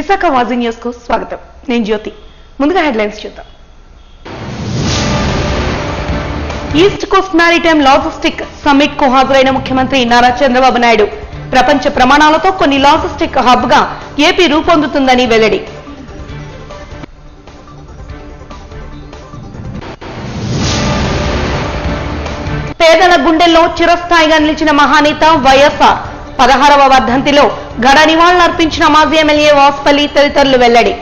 Visakha వాజీ news కు స్వాగతం. నేను జ్యోతి. ముందుగా హెడ్లైన్స్ చూద్దాం. East Coast maritime logistic summit కు హాజరైన ముఖ్యమంత్రి నారా చంద్రబాబు నాయుడు ప్రపంచ ప్రమాణాలతో కొన్ని లాజిస్టిక్ హబ్ గా ఏపీ రూపొందుతుందని వెల్లడి. పేదల గుండెల్లో చిరస్థాయిగా నిలిచిన మహానేత వైఎస్ఆర్ 16వ వర్ధంతిలో ఘన నివాళులర్పించిన మాజీ ఎమ్మెల్యే వాసుపల్లి తదితరులు వెల్లడి.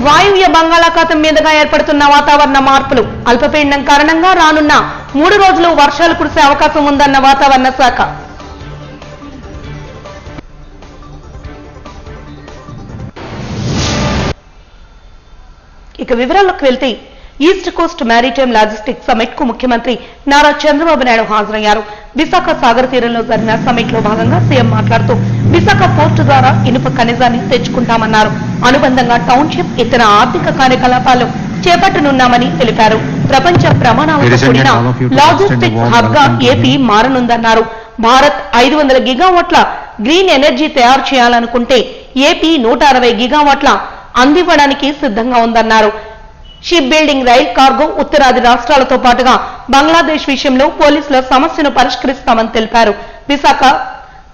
వాయువ్య బంగాళాఖాతం మీదుగా ఏర్పడుతున్న వాతావరణ మార్పులు, అల్పపీడనం కారణంగా రానున్న 3 రోజులు వర్షాలు కురిసే అవకాశం ఉందన్న వాతావరణ శాఖ. ఇక వివరాల్లోకి వెళ్తే east Coast maritime logistic summit కు ముఖ్యమంత్రి నారా చంద్రబాబు నాయుడు హాజరయ్యారు. విశాఖ సాగర్ తీరంలో జరిగిన సమ్మిట్ లో భాగంగా సీఎం మాట్లాడుతూ విశాఖ పోర్టు ద్వారా ఇనుప ఖనిజాన్ని తెచ్చుకుంటామన్నారు. అనుబంధంగా టౌన్షిప్ ఇతర ఆర్థిక కార్యకలాపాలు చేపట్టనున్నామని తెలిపారు. ప్రపంచ ప్రమాణాలతో కూడిన లాజిస్టిక్ హబ్ గా ఏపీ మారనుందన్నారు. భారత్ 500 గిగావాట్ల గ్రీన్ ఎనర్జీ తయారు చేయాలనుకుంటే ఏపీ 160 గిగావాట్ల అందివ్వడానికి సిద్ధంగా ఉందన్నారు. షిప్ బిల్డింగ్, రైల్ కార్గో, ఉత్తరాది రాష్ట్రాలతో పాటుగా బంగ్లాదేశ్ విషయంలో పోలీసుల సమస్యను పరిష్కరిస్తామని తెలిపారు. విశాఖ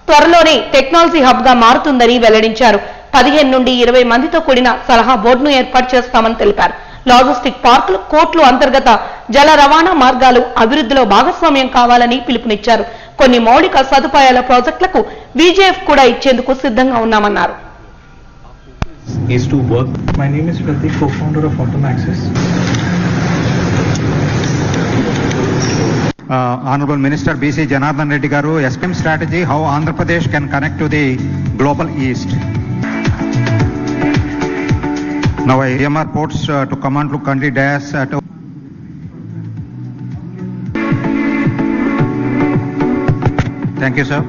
త్వరలోనే టెక్నాలజీ హబ్ గా మారుతుందని వెల్లడించారు. 15 నుండి 20 మందితో కూడిన సలహా బోర్డును ఏర్పాటు చేస్తామని తెలిపారు. లాజిస్టిక్ పార్కులు, కోర్టులు, అంతర్గత జల రవాణా మార్గాలు అభివృద్ధిలో భాగస్వామ్యం కావాలని పిలుపునిచ్చారు. కొన్ని మౌలిక సదుపాయాల ప్రాజెక్టులకు బీజేఎఫ్ కూడా ఇచ్చేందుకు సిద్ధంగా ఉన్నామన్నారు. Is to work. My name is Pratik, co-founder of Automaxis. Honorable Minister B.C. Janardhan Reddy Garu, SPM strategy, how Andhra Pradesh can connect to the global east. Now AMR ports to command to country dash at Thank you, sir.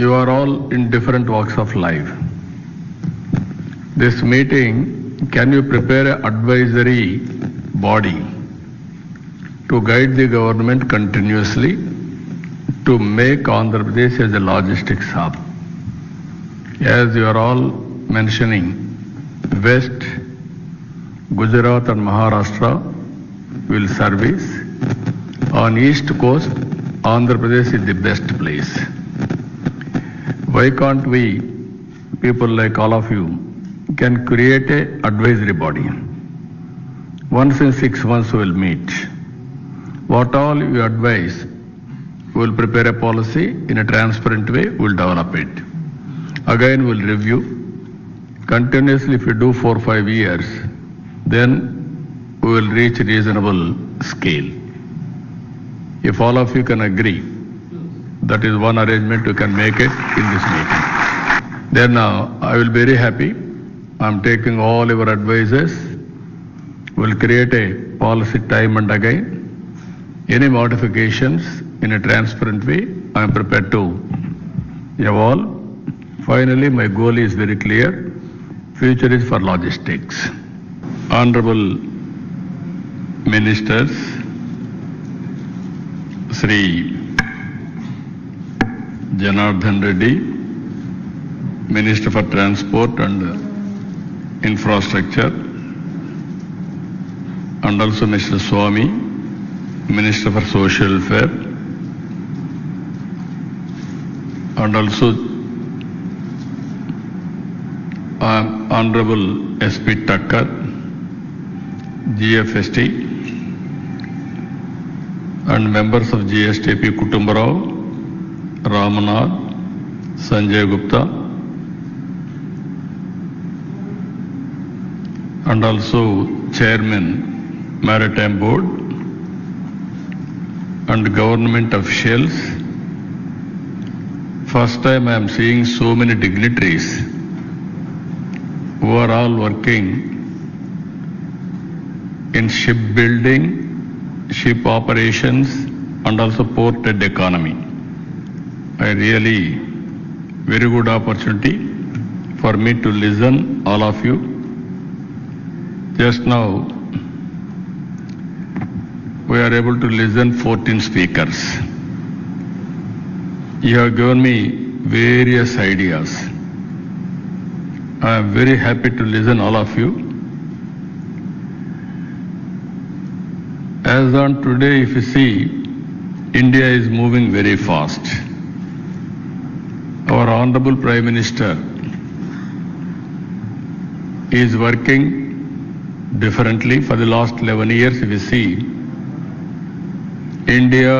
You are all in different walks of life. This meeting, can you prepare an advisory body to guide the government continuously to make Andhra Pradesh as a logistics hub? As you are all mentioning, West, Gujarat and Maharashtra will service. On East Coast, Andhra Pradesh is the best place. Why can't we, people like all of you, can create a advisory body? Once in 6 months we will meet. What all you advise, we will prepare a policy in a transparent way, we will develop it. Again we will review. Continuously if we do 4-5 years, then we will reach reasonable scale. If all of you can agree, that is one arrangement we can make it in this meeting. Then I will be very happy. I am taking all your advices. We will create a policy time and again. Any modifications in a transparent way, I am prepared to evolve. Finally, my goal is very clear. Future is for logistics. Honorable Ministers, Sri Janardhan Reddy, Minister for Transport and Infrastructure, and also Mr. Swami, Minister for Social Welfare, and also Honorable SP Takkar, GFST, and members of GSTP Kutumbarao, Ramanath, Sanjay Gupta, and also Chairman, Maritime Board, and government officials. First time I am seeing so many dignitaries who are all working in shipbuilding, ship operations, and also ported economy. I really, very good opportunity for me to listen all of you. Just now, we are able to listen 14 speakers. You have given me various ideas. I am very happy to listen all of you. As on today, if you see, India is moving very fast. Our Honorable Prime Minister is working differently. For the last 11 years, if you see, India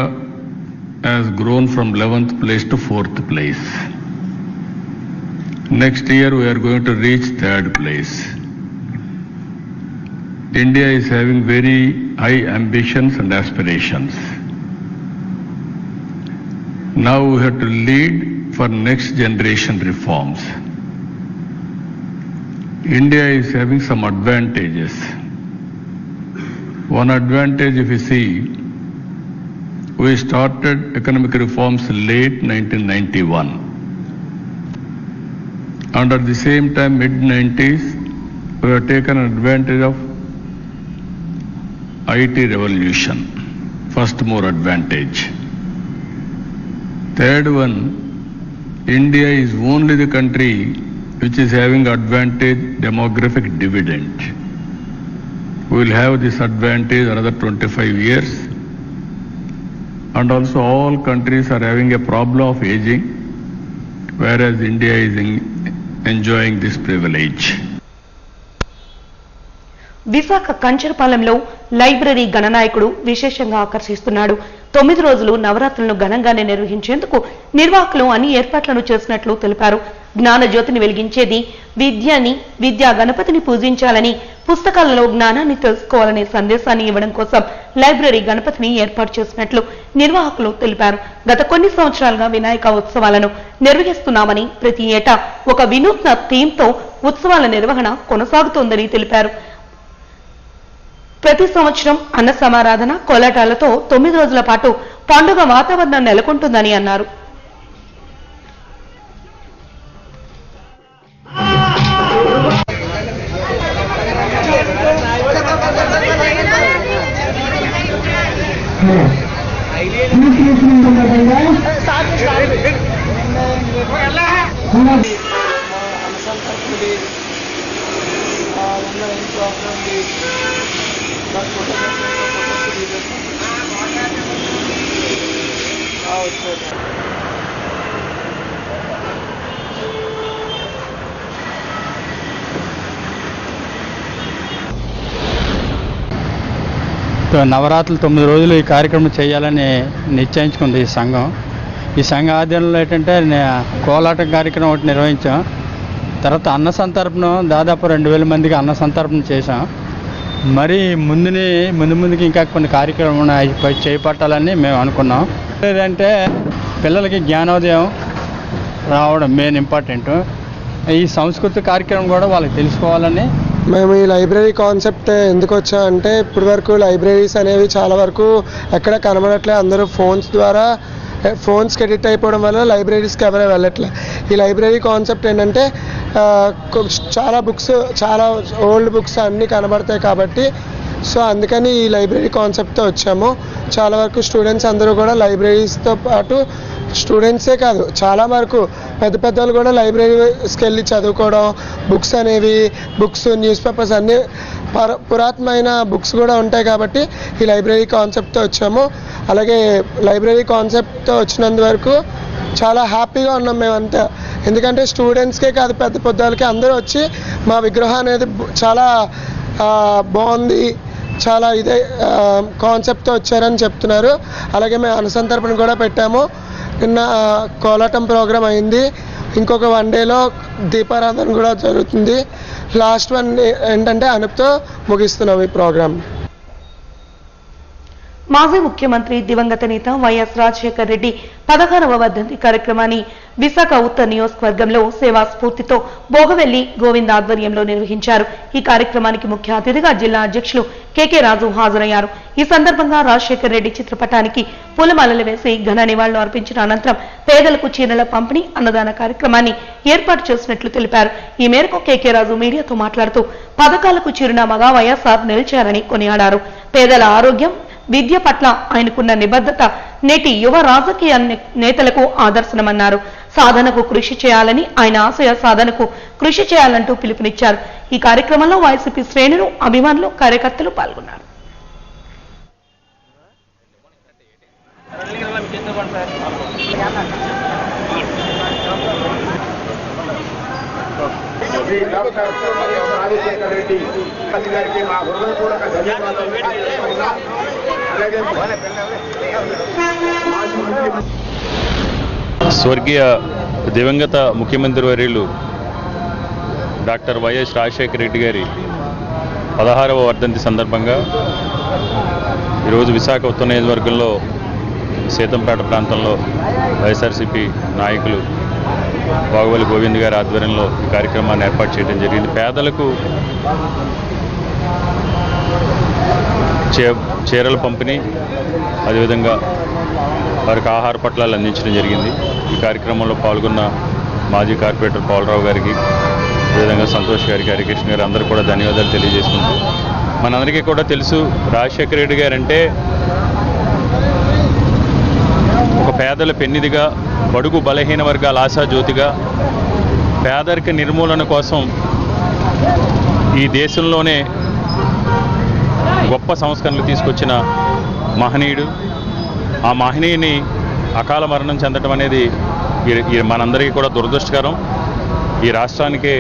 has grown from 11th place to 4th place. Next year, we are going to reach 3rd place. India is having very high ambitions and aspirations. Now we have to lead for next generation reforms. India is having some advantages. One advantage, if you see, we started economic reforms late 1991. And at the same time, mid-90s, we have taken advantage of IT revolution. First more advantage. Third one, India is only the country which is having advantage demographic dividend. We will have this advantage another 25 years. And also all countries are having a problem of aging, whereas India is enjoying this privilege. Visakha కంచరపాలెంలో library గణనాయకుడు విశేషంగా ఆకర్షిస్తున్నాడు. 9 రోజులు నవరాత్రులను ఘనంగానే నిర్వహించేందుకు నిర్వాహకులు అన్ని ఏర్పాట్లను చేసినట్లు తెలిపారు. జ్ఞాన జ్యోతిని వెలిగించేది విద్యా గణపతిని పూజించాలని, పుస్తకాలలో జ్ఞానాన్ని తెలుసుకోవాలనే సందేశాన్ని ఇవ్వడం కోసం లైబ్రరీ గణపతిని ఏర్పాటు చేసినట్లు నిర్వాహకులు తెలిపారు. గత కొన్ని సంవత్సరాలుగా వినాయక ఉత్సవాలను నిర్వహిస్తున్నామని, ప్రతి ఏటా ఒక వినూత్న థీమ్తో ఉత్సవాల నిర్వహణ కొనసాగుతోందని తెలిపారు. ప్రతి సంవత్సరం అన్న సమారాధన, కోలాటాలతో 9 రోజుల పాటు పండుగ వాతావరణం నెలకొంటుందని అన్నారు. నవరాత్రులు 9 రోజులు ఈ కార్యక్రమం చేయాలని నిశ్చయించుకుంది ఈ సంఘం. ఈ సంఘ ఆధ్వర్యంలో ఏంటంటే కోలాటం కార్యక్రమం ఒకటి నిర్వహించాం. తర్వాత అన్న సంతర్పణం దాదాపు 2000 మందికి అన్న సంతర్పణ చేశాం. మరి ముందుకి ఇంకా కొన్ని కార్యక్రమాలు చేపట్టాలని మేము అనుకున్నాం. లేదంటే పిల్లలకి జ్ఞానోదయం రావడం మెయిన్ ఇంపార్టెంట్. ఈ సంస్కృతి కార్యక్రమం కూడా వాళ్ళకి తెలుసుకోవాలని మేము ఈ లైబ్రరీ కాన్సెప్ట్ ఎందుకు వచ్చామంటే, ఇప్పటి వరకు లైబ్రరీస్ అనేవి చాలా వరకు ఎక్కడ కనబడట్లే. అందరూ ఫోన్స్కి ఎడిట్ అయిపోవడం వల్ల లైబ్రరీస్కి ఎవరైనా వెళ్ళట్లే. ఈ లైబ్రరీ కాన్సెప్ట్ ఏంటంటే చాలా బుక్స్, చాలా ఓల్డ్ బుక్స్ అన్నీ కనబడతాయి కాబట్టి, సో అందుకని ఈ లైబ్రరీ కాన్సెప్ట్తో వచ్చాము. చాలా వరకు స్టూడెంట్స్ అందరూ కూడా లైబ్రరీస్తో పాటు, స్టూడెంట్సే కాదు చాలా వరకు పెద్ద వాళ్ళు కూడా లైబ్రరీస్కి వెళ్ళి చదువుకోవడం, బుక్స్ న్యూస్ పేపర్స్ అన్నీ పురాతనమైన బుక్స్ కూడా ఉంటాయి కాబట్టి ఈ లైబ్రరీ కాన్సెప్ట్తో వచ్చాము. అలాగే లైబ్రరీ కాన్సెప్ట్తో వచ్చినందువరకు చాలా హ్యాపీగా ఉన్నాం మేమంతా. ఎందుకంటే స్టూడెంట్స్కే కాదు పెద్ద వాళ్ళకి అందరూ వచ్చి మా విగ్రహం అనేది చాలా బాగుంది, చాలా ఇదే కాన్సెప్ట్తో వచ్చారని చెప్తున్నారు. అలాగే మేము అనుసంతర్పణ కూడా పెట్టాము. నిన్న కోలాటం ప్రోగ్రాం అయింది. ఇంకొక 1 డేలో దీపారాధన కూడా జరుగుతుంది. లాస్ట్ వన్ ఏంటంటే అనుపుతో ముగిస్తున్నాం ఈ ప్రోగ్రాం. మాజీ ముఖ్యమంత్రి దివంగత నేత వైఎస్ రాజశేఖర్ రెడ్డి 16వ వర్ధంతి కార్యక్రమాన్ని విశాఖ ఉత్తర నియోజకవర్గంలో సేవా స్ఫూర్తితో బోగవెల్లి గోవింద్ ఆధ్వర్యంలో నిర్వహించారు. ఈ కార్యక్రమానికి ముఖ్య అతిథిగా జిల్లా అధ్యక్షులు కెకే రాజు హాజరయ్యారు. ఈ సందర్భంగా రాజశేఖర్ రెడ్డి చిత్రపటానికి పూలమాలలు వేసి ఘన నివాళులు అర్పించిన అనంతరం పేదలకు చీరల పంపిణీ, అన్నదాన కార్యక్రమాన్ని ఏర్పాటు చేసినట్లు తెలిపారు. ఈ మేరకు కెకే రాజు మీడియాతో మాట్లాడుతూ పథకాలకు చిరునామాగా వైఎస్ఆర్ నిలిచారని కొనియాడారు. పేదల ఆరోగ్యం, విద్య పట్ల ఆయనకున్న నిబద్ధత నేటి యువ రాజకీయ నేతలకు ఆదర్శనమన్నారు. సాధనకు కృషి చేయాలని, ఆయన ఆశయ సాధనకు కృషి చేయాలంటూ పిలుపునిచ్చారు. ఈ కార్యక్రమంలో వైసీపీ శ్రేణులు, అభిమానులు, కార్యకర్తలు పాల్గొన్నారు. స్వర్గీయ దివంగత ముఖ్యమంత్రి వర్యులు డాక్టర్ వైఎస్ రాజశేఖర రెడ్డి గారి 16వ వర్ధంతి సందర్భంగా ఈరోజు విశాఖ ఉత్తర నియోజకవర్గంలో సీతంపేట ప్రాంతంలో వైఎస్ఆర్సీపీ నాయకులు బాగువల్లి గోవింద్ గారి ఆధ్వర్యంలో ఈ కార్యక్రమాన్ని ఏర్పాటు చేయడం జరిగింది. పేదలకు చీరల పంపిణీ, అదేవిధంగా వారికి ఆహార పట్లాలు అందించడం జరిగింది. ఈ కార్యక్రమంలో పాల్గొన్న మాజీ కార్పొరేటర్ పాలరావు గారికి, అదేవిధంగా సంతోష్ గారికి, హరికృష్ణ గారు అందరూ కూడా ధన్యవాదాలు తెలియజేసుకుంటూ, మనందరికీ కూడా తెలుసు రాజశేఖర రెడ్డి గారంటే ఒక పేదల పెన్నిదిగా, బడుగు బలహీన వర్గాల ఆశాజ్యోతిగా, పేదరిక నిర్మూలన కోసం ఈ దేశంలోనే గొప్ప సంస్కరణలు తీసుకొచ్చిన మహనీయుడు. ఆ మహనీయుని అకాల మరణం చెందడం అనేది మనందరికీ కూడా దురదృష్టకరం. ఈ రాష్ట్రానికే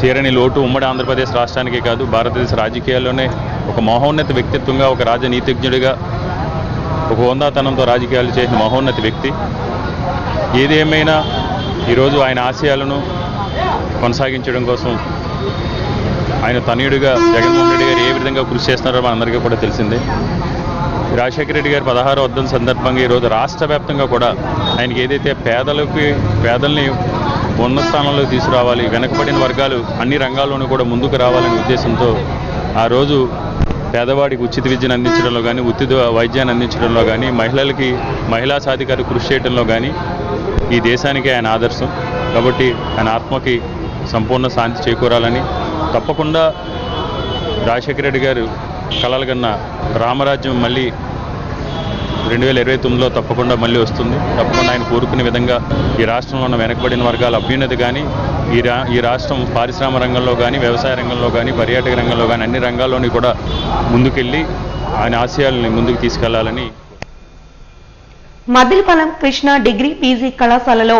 తీరని లోటు, ఉమ్మడి ఆంధ్రప్రదేశ్ రాష్ట్రానికే కాదు, భారతదేశ రాజకీయాల్లోనే ఒక మహోన్నత వ్యక్తిత్వంగా, ఒక రాజనీతిజ్ఞుడిగా, ఒక హోందాతనంతో రాజకీయాలు చేసిన మహోన్నత వ్యక్తి. ఏదేమైనా ఈరోజు ఆయన ఆశయాలను కొనసాగించడం కోసం ఆయన తనయుడిగా జగన్మోహన్ రెడ్డి గారు ఏ విధంగా కృషి చేస్తున్నారో మనందరికీ కూడా తెలిసిందే. రాజశేఖర రెడ్డి గారి 16వ వర్ధంతి సందర్భంగా ఈరోజు రాష్ట్ర వ్యాప్తంగా కూడా ఆయనకి ఏదైతే పేదల్ని ఉన్నత స్థానంలోకి తీసుకురావాలి, వెనకబడిన వర్గాలు అన్ని రంగాల్లోనూ కూడా ముందుకు రావాలనే ఉద్దేశంతో ఆ రోజు పేదవాడికి ఉచిత విద్యను అందించడంలో కానీ, ఉచిత వైద్యాన్ని అందించడంలో కానీ, మహిళలకి మహిళా సాధికారిత కృషి చేయడంలో కానీ ఈ దేశానికి ఆయన ఆదర్శం. కాబట్టి ఆయన ఆత్మకి సంపూర్ణ శాంతి చేకూరాలని, తప్పకుండా రాజశేఖర రెడ్డి గారు కలలు కన్న రామరాజ్యం మళ్ళీ 2029లో తప్పకుండా మళ్ళీ వస్తుంది. తప్పకుండా ఆయన కోరుకునే విధంగా ఈ రాష్ట్రంలో ఉన్న వెనకబడిన వర్గాల అభ్యున్నతి కానీ, ఈ రాష్ట్రం పారిశ్రామిక రంగంలో కానీ, వ్యవసాయ రంగంలో కానీ, పర్యాటక రంగంలో కానీ అన్ని రంగాల్లోని కూడా ముందుకెళ్ళి ఆయన ఆశయాలని ముందుకు తీసుకెళ్లాలని. మదిలిపాలెం కృష్ణ డిగ్రీ పీజీ కళాశాలలో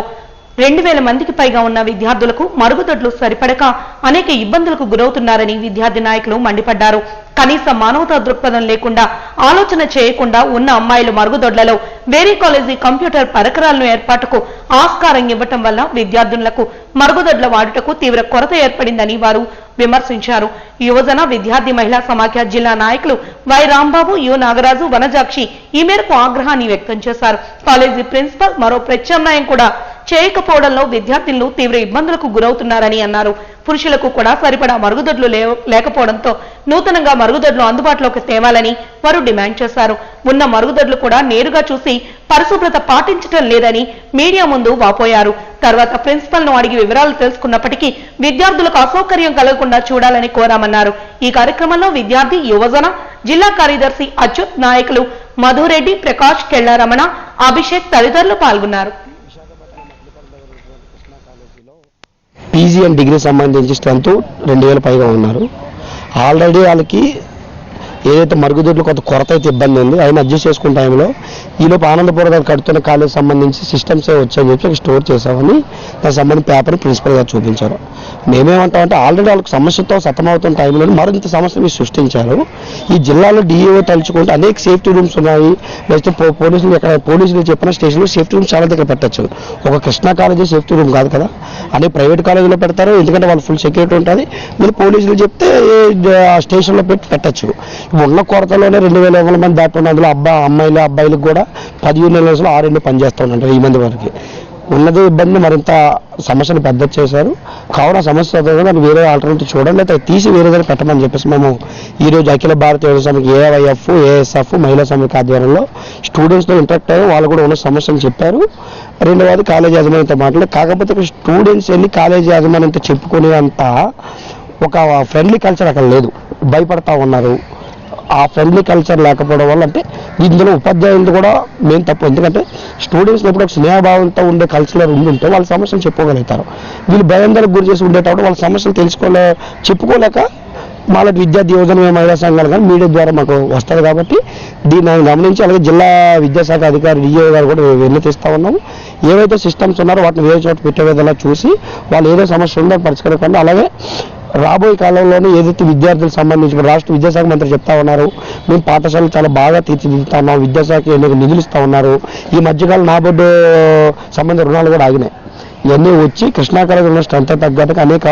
2000 మందికి పైగా ఉన్న విద్యార్థులకు మరుగుదొడ్లు సరిపడక అనేక ఇబ్బందులకు గురవుతున్నారని విద్యార్థి నాయకులు మండిపడ్డారు. కనీస మానవతా దృక్పథం లేకుండా, ఆలోచన చేయకుండా ఉన్న అమ్మాయిలు మరుగుదొడ్లలో వేరే కాలేజీ కంప్యూటర్ పరికరాలను ఏర్పాటుకు ఆస్కారం ఇవ్వటం వల్ల విద్యార్థులకు మరుగుదొడ్ల వాడుటకు తీవ్ర కొరత ఏర్పడిందని వారు విమర్శించారు. యువజన విద్యార్థి మహిళా సమాఖ్య జిల్లా నాయకులు వై రాంబాబు, యు నాగరాజు, వనజాక్షి ఈ మేరకు ఆగ్రహాన్ని వ్యక్తం చేశారు. కాలేజీ ప్రిన్సిపల్ మరో ప్రత్యామ్నాయం కూడా చేయకపోవడంలో విద్యార్థులు తీవ్ర ఇబ్బందులకు గురవుతున్నారని అన్నారు. పురుషులకు కూడా సరిపడా మరుగుదొడ్లు లేకపోవడంతో నూతనంగా మరుగుదొడ్లు అందుబాటులోకి తేవాలని వారు డిమాండ్ చేశారు. ఉన్న మరుగుదొడ్లు కూడా నేరుగా చూసి పరిశుభ్రత పాటించడం లేదని మీడియా ముందు వాపోయారు. తర్వాత ప్రిన్సిపల్ ను అడిగి వివరాలు తెలుసుకున్నప్పటికీ విద్యార్థులకు అసౌకర్యం కలగకుండా చూడాలని కోరామన్నారు. ఈ కార్యక్రమంలో విద్యార్థి, యువజన జిల్లా కార్యదర్శి అచ్యుత్, నాయకులు మధురెడ్డి, ప్రకాష్, కెళ్లారమణ, అభిషేక్ తదితరులు పాల్గొన్నారు. పీజీ అండ్ డిగ్రీ సంబంధించి స్ట్రెంత్ 2000 పైగా ఉన్నారు. ఆల్రెడీ వాళ్ళకి ఏదైతే మరుగుదొడ్లు కొంత కొరత అయితే ఇబ్బంది ఉంది, ఆయన అడ్జస్ట్ చేసుకున్న టైంలో ఈలోపు ఆనందపురం గారు కడుతున్న కాలేజ్ సంబంధించి సిస్టమ్స్ వచ్చాయని చెప్పి స్టోర్ చేసామని దానికి సంబంధించిన పేపర్ ప్రిన్సిపల్ గారు చూపించారు. మేమేమంటామంటే ఆల్రెడీ వాళ్ళకి సమస్యతో సతమవుతున్న టైంలో మరింత సమస్యలు సృష్టించారు. ఈ జిల్లాలో డిఏఓ తలుచుకుంటే అనేక సేఫ్టీ రూమ్స్ ఉన్నాయి, లేకపోతే పోలీసులు చెప్పిన స్టేషన్లో సేఫ్టీ రూమ్స్ చాలా దగ్గర పెట్టచ్చు. ఒక కృష్ణా కాలేజీ సేఫ్టీ రూమ్ కాదు కదా, అనే ప్రైవేట్ కాలేజీలో పెడతారు, ఎందుకంటే వాళ్ళు ఫుల్ సెక్యూరిటీ ఉంటుంది. మీరు పోలీసులు చెప్తే స్టేషన్లో పెట్టచ్చు. ఉన్న కొరతలోనే 2000 మంది దాటున్న అందులో అమ్మాయిలకు కూడా 10 యూనియన్స్లో 6 ఏళ్ళు పనిచేస్తూ ఉంటారు. ఈ మంది వరకు ఉన్నదే ఇబ్బంది, మరింత సమస్యను పెద్ద చేశారు. కావున సమస్య దాన్ని వేరే ఆల్టర్నేటివ్ చూడండి, లేదా తీసి వేరే దగ్గర పెట్టమని చెప్పేసి మేము ఈరోజు అఖిల భారతీయ వ్యవసాయ ఏఐఎఫ్, ఏఎస్ఎఫ్ మహిళా సమితి ఆధ్వర్యంలో స్టూడెంట్స్తో ఇంటరాక్ట్ అయ్యి వాళ్ళు కూడా ఉన్న సమస్యను చెప్పారు. రెండవది కాలేజీ యాజమాన్యంతో మాట్లాడి, కాకపోతే ఇక్కడ స్టూడెంట్స్ వెళ్ళి కాలేజీ యాజమాన్యంతో చెప్పుకునే అంత ఒక ఫ్రెండ్లీ కల్చర్ అక్కడ లేదు, భయపడతా ఉన్నారు. ఆ ఫ్రెండ్లీ కల్చర్ లేకపోవడం వల్ల అంటే ఇందులో ఉపాధ్యాయులు కూడా మెయిన్ తప్పు. ఎందుకంటే స్టూడెంట్స్ ఎప్పుడు ఒక స్నేహభావంతో ఉండే కల్చర్ ఉండుంటే వాళ్ళ సమస్యలు చెప్పుకోగలుగుతారు. వీళ్ళు భయాందోళనకు గురి చేసి ఉండేటప్పుడు వాళ్ళ సమస్యలు చెప్పుకోలేక మాల విద్యార్థి యోజన మహిళా సంఘాలు కానీ మీడియా ద్వారా మాకు వస్తుంది. కాబట్టి దీన్ని గమనించి అలాగే జిల్లా విద్యాశాఖ అధికారి డిఓ గారు కూడా విన్నతిస్తూ ఉన్నాము. ఏవైతే సిస్టమ్స్ ఉన్నారో వాటిని వేరే చోట పెట్టే విధంగా చూసి వాళ్ళు ఏదో సమస్య ఉందో పరిష్కరించండి. అలాగే రాబోయే కాలంలోనే ఏదైతే విద్యార్థులకు సంబంధించి రాష్ట్ర విద్యాశాఖ మంత్రి చెప్తా ఉన్నారు, మేము పాఠశాలలు చాలా బాగా తీర్చిదిద్దుతా ఉన్నాం, విద్యాశాఖ ఎన్నో నిధులు ఇస్తూ ఉన్నారు. ఈ మధ్యకాలం నాబోర్డు సంబంధ రుణాలు కూడా ఆగినాయి. ఇవన్నీ వచ్చి కృష్ణా కాలేజీలో ఉన్న స్ట్రెంత్ తగ్గట్టుగా అనేక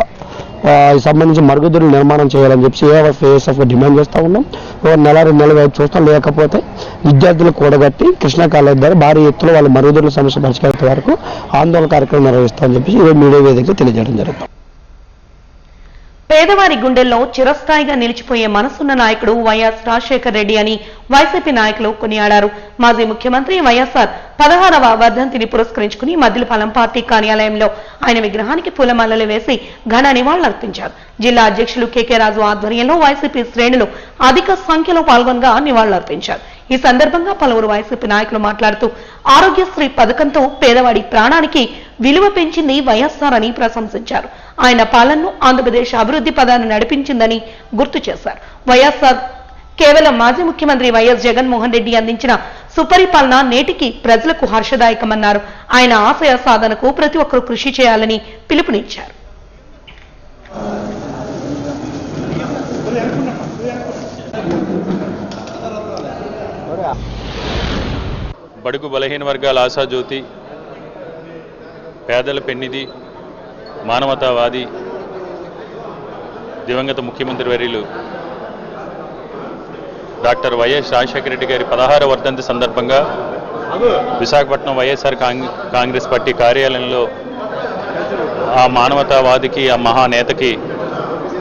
సంబంధించి మరుగుదొడ్లు నిర్మాణం చేయాలని చెప్పి ఏఎఫ్ఏఎస్ఎఫ్ డిమాండ్ చేస్తూ ఉన్నాం. నెల 2 నెలలు వైపు చూస్తాం. లేకపోతే విద్యార్థులు కూడగట్టి కృష్ణా కాలేజీ ద్వారా భారీ ఎత్తులో వాళ్ళ మరుగుదొడ్ల సమస్య పరిష్కరించే వరకు ఆందోళన కార్యక్రమం నిర్వహిస్తామని చెప్పి ఈ మీడియా వేదికగా తెలియజేయడం జరుగుతుంది. పేదవారి గుండెల్లో చిరస్థాయిగా నిలిచిపోయే మనసున్న నాయకుడు వైఎస్ రాజశేఖర రెడ్డి అని వైసీపీ నాయకులు కొనియాడారు. మాజీ ముఖ్యమంత్రి వైఎస్ఆర్ 16వ వర్ధంతిని పురస్కరించుకుని మద్దిలపాలెం పార్టీ కార్యాలయంలో ఆయన విగ్రహానికి పూలమాలలు వేసి ఘన నివాళులర్పించారు. జిల్లా అధ్యక్షులు కెకే రాజు ఆధ్వర్యంలో వైసీపీ శ్రేణులు అధిక సంఖ్యలో పాల్గొనగా నివాళులర్పించారు. ఈ సందర్భంగా పలువురు వైసీపీ నాయకులు మాట్లాడుతూ ఆరోగ్యశ్రీ పథకంతో పేదవాడి ప్రాణానికి విలువ పెంచింది వైఎస్ఆర్ అని ప్రశంసించారు. ఆయన పాలనను ఆంధ్రప్రదేశ్ అభివృద్ధి పదాన్ని నడిపించిందని గుర్తు చేశారు. వైఎస్ఆర్ కేవలం మాజీ ముఖ్యమంత్రి వైఎస్ జగన్మోహన్ రెడ్డి అందించిన సుపరిపాలన నేటికి ప్రజలకు హర్షదాయకమన్నారు. ఆయన ఆశయ సాధనకు ప్రతి ఒక్కరూ కృషి చేయాలని పిలుపునిచ్చారు. బడుగు బలహీన వర్గాల ఆశాజ్యోతి, పేదల పెన్నిధి, మానవతావాది దివంగత ముఖ్యమంత్రి వర్యులు డాక్టర్ వైఎస్ రాజశేఖర రెడ్డి గారి 16వ వర్ధంతి సందర్భంగా విశాఖపట్నం వైఎస్ఆర్ కాంగ్రెస్ పార్టీ కార్యాలయంలో ఆ మానవతావాదికి, ఆ మహానేతకి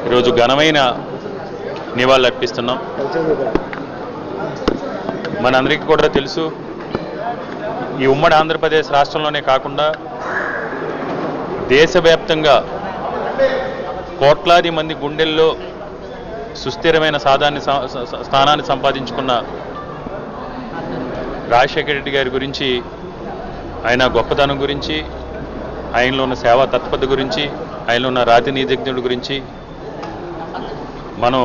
ఈరోజు ఘనమైన నివాళులు అర్పిస్తున్నాం. మనందరికీ కూడా తెలుసు, ఈ ఉమ్మడి ఆంధ్రప్రదేశ్ రాష్ట్రంలోనే కాకుండా దేశవ్యాప్తంగా కోట్లాది మంది గుండెల్లో సుస్థిరమైన స్థానాన్ని సంపాదించుకున్న రాజశేఖర రెడ్డి గారి గురించి, ఆయన గొప్పతనం గురించి, ఆయనలో ఉన్న సేవా తత్పరత గురించి, ఆయనలో ఉన్న రాజనీతిజ్ఞుడి గురించి మనం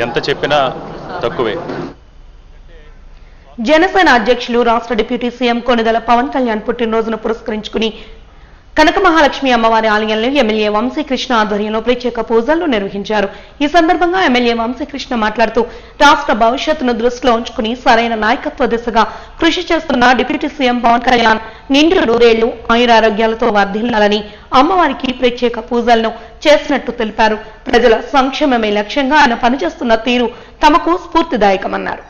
ఎంత చెప్పినా తక్కువే. జనసేన అధ్యక్షులు రాష్ట్ర డిప్యూటీ సీఎం కొనిదెల పవన్ కళ్యాణ్ పుట్టినరోజును పురస్కరించుకుని కనక మహాలక్ష్మి అమ్మవారి ఆలయంలో ఎమ్మెల్యే వంశీకృష్ణ ఆధ్వర్యంలో ప్రత్యేక పూజలు నిర్వహించారు. ఈ సందర్భంగా ఎమ్మెల్యే వంశీకృష్ణ మాట్లాడుతూ రాష్ట్ర భవిష్యత్తును దృష్టిలో ఉంచుకుని సరైన నాయకత్వ దిశగా కృషి చేస్తున్న డిప్యూటీ సీఎం పవన్ కళ్యాణ్ నిండు నూరేళ్లు ఆయురారోగ్యాలతో వర్ధిల్లాలని అమ్మవారికి ప్రత్యేక పూజలను చేసినట్టు తెలిపారు. ప్రజల సంక్షేమమే లక్ష్యంగా ఆయన పనిచేస్తున్న తీరు తమకు స్ఫూర్తిదాయకమన్నారు.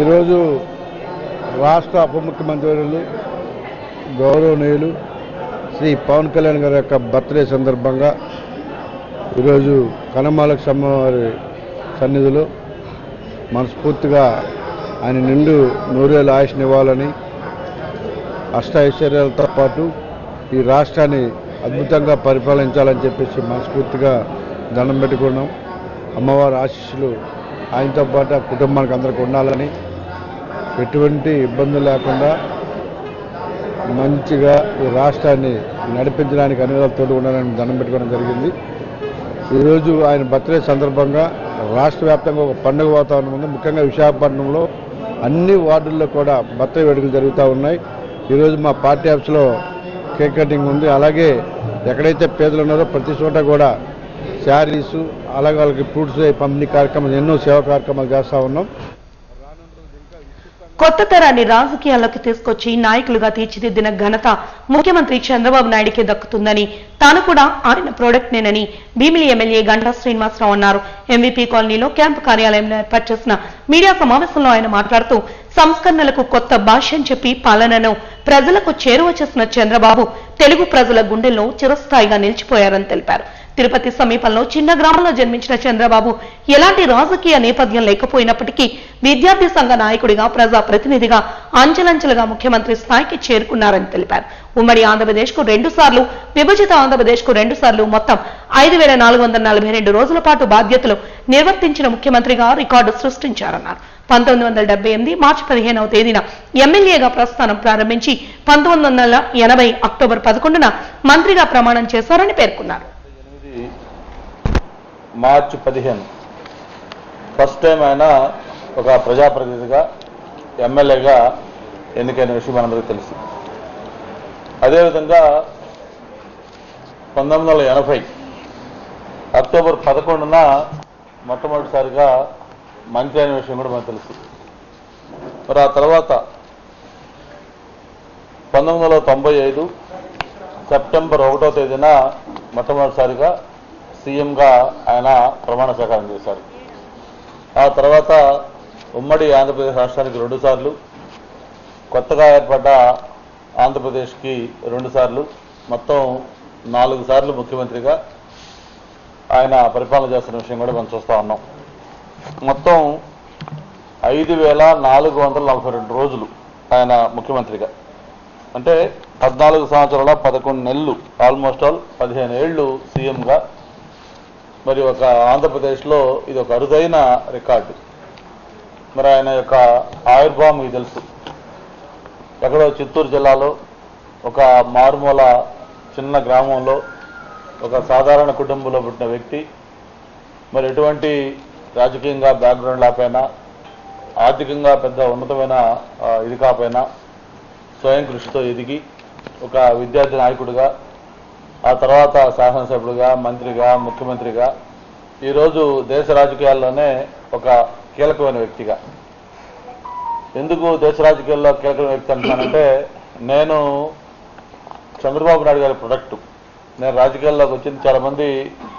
ఈరోజు రాష్ట్ర ఉప ముఖ్యమంత్రులు గౌరవనీయులు శ్రీ పవన్ కళ్యాణ్ గారి యొక్క బర్త్డే సందర్భంగా ఈరోజు కనకమహాలక్ష్మి అమ్మవారి సన్నిధిలో మనస్ఫూర్తిగా ఆయన నిండు నూరేళ్ళ ఆయుష్ని ఇవ్వాలని, అష్టైశ్వర్యాలతో పాటు ఈ రాష్ట్రాన్ని అద్భుతంగా పరిపాలించాలని చెప్పేసి మనస్ఫూర్తిగా దండం పెట్టుకున్నాం. అమ్మవారి ఆశీస్సులు ఆయనతో పాటు ఆ కుటుంబానికి అందరికీ ఉండాలని, ఎటువంటి ఇబ్బందులు లేకుండా మంచిగా ఈ రాష్ట్రాన్ని నడిపించడానికి అన్ని విధాలు తోడు ఉండాలని దండం పెట్టుకోవడం జరిగింది. ఈరోజు ఆయన బర్త్డే సందర్భంగా రాష్ట్ర వ్యాప్తంగా ఒక పండుగ వాతావరణం ఉంది. ముఖ్యంగా విశాఖపట్నంలో అన్ని వార్డుల్లో కూడా బర్త్డే వేడుకలు జరుగుతూ ఉన్నాయి. ఈరోజు మా పార్టీ ఆఫీస్లో కేక్ కటింగ్ ఉంది. అలాగే ఎక్కడైతే పేదలు ఉన్నారో ప్రతి చోట కూడా శారీసు, అలాగే వాళ్ళకి ఫ్రూట్స్ పంపిణీ కార్యక్రమాలు, ఎన్నో సేవా కార్యక్రమాలు చేస్తూ ఉన్నాం. కొత్త తరాన్ని రాజకీయాల్లోకి తీసుకొచ్చి నాయకులుగా తీర్చిదిద్దిన ఘనత ముఖ్యమంత్రి చంద్రబాబు నాయుడికి దక్కుతుందని, తాను కూడా ఆయన ప్రోడక్ట్నేనని భీమిలి ఎమ్మెల్యే గంటా శ్రీనివాసరావు అన్నారు. ఎంవీపీ కాలనీలో క్యాంపు కార్యాలయంలో ఏర్పాటు చేసిన మీడియా సమావేశంలో ఆయన మాట్లాడుతూ, సంస్కరణలకు కొత్త భాష్యం చెప్పి పాలనను ప్రజలకు చేరువ చేసిన చంద్రబాబు తెలుగు ప్రజల గుండెల్లో చిరస్థాయిగా నిలిచిపోయారని తెలిపారు. తిరుపతి సమీపంలో చిన్న గ్రామంలో జన్మించిన చంద్రబాబు ఎలాంటి రాజకీయ నేపథ్యం లేకపోయినప్పటికీ విద్యార్థి సంఘ నాయకుడిగా, ప్రజా ప్రతినిధిగా అంచెలంచెలుగా ముఖ్యమంత్రి స్థాయికి చేరుకున్నారని తెలిపారు. ఉమ్మడి ఆంధ్రప్రదేశ్ కు 2 సార్లు, విభజిత ఆంధ్రప్రదేశ్ కు 2 సార్లు మొత్తం 5442 రోజుల పాటు బాధ్యతలు నిర్వర్తించిన ముఖ్యమంత్రిగా రికార్డు సృష్టించారన్నారు. 1978 మార్చి 15వ తేదీన ఎమ్మెల్యేగా ప్రస్థానం ప్రారంభించి 1980 అక్టోబర్ 11న మంత్రిగా ప్రమాణం చేశారని పేర్కొన్నారు. మార్చి 15 ఫస్ట్ టైం ఆయన ఒక ప్రజాప్రతినిధిగా ఎమ్మెల్యేగా ఎన్నికైన విషయం మనందరికీ తెలుసు. అదేవిధంగా 1980 అక్టోబర్ 11న మొట్టమొదటిసారిగా మంత్రి అయిన విషయం కూడా మనకు తెలుసు. మరి ఆ తర్వాత 1995 సెప్టెంబర్ 1వ తేదీన మొట్టమొదటిసారిగా సీఎంగా ఆయన ప్రమాణ స్వీకారం చేశారు. ఆ తర్వాత ఉమ్మడి ఆంధ్రప్రదేశ్ రాష్ట్రానికి 2 సార్లు, కొత్తగా ఏర్పడ్డ ఆంధ్రప్రదేశ్కి 2 సార్లు, మొత్తం 4 సార్లు ముఖ్యమంత్రిగా ఆయన పరిపాలన చేస్తున్న విషయం కూడా మనం చూస్తూ ఉన్నాం. మొత్తం 5442 రోజులు ఆయన ముఖ్యమంత్రిగా, అంటే 14 సంవత్సరాల 11 నెలలు, ఆల్మోస్ట్ ఆల్ 15 ఏళ్ళు సీఎంగా. మరి ఒక ఆంధ్రప్రదేశ్లో ఇది ఒక అరుదైన రికార్డు. మరి ఆయన యొక్క ఆవిర్భావం మీకు తెలుసు. ఎక్కడో చిత్తూరు జిల్లాలో ఒక మారుమూల చిన్న గ్రామంలో ఒక సాధారణ కుటుంబంలో పుట్టిన వ్యక్తి, మరి ఎటువంటి రాజకీయంగా బ్యాక్గ్రౌండ్ లేకపోయినా, ఆర్థికంగా పెద్ద ఉన్నతమైన ఇది కాకపోయినా స్వయం కృషితో ఎదిగి ఒక విద్యార్థి నాయకుడిగా, ఆ తర్వాత శాసనసభ్యుడిగా, మంత్రిగా, ముఖ్యమంత్రిగా, ఈరోజు దేశ రాజకీయాల్లోనే ఒక కీలకమైన వ్యక్తిగా. ఎందుకు దేశ రాజకీయాల్లో కీలకమైన వ్యక్తి అంటున్నానంటే, నేను చంద్రబాబు నాయుడు గారి ప్రొడక్టు. నేను రాజకీయాల్లోకి వచ్చింది చాలామంది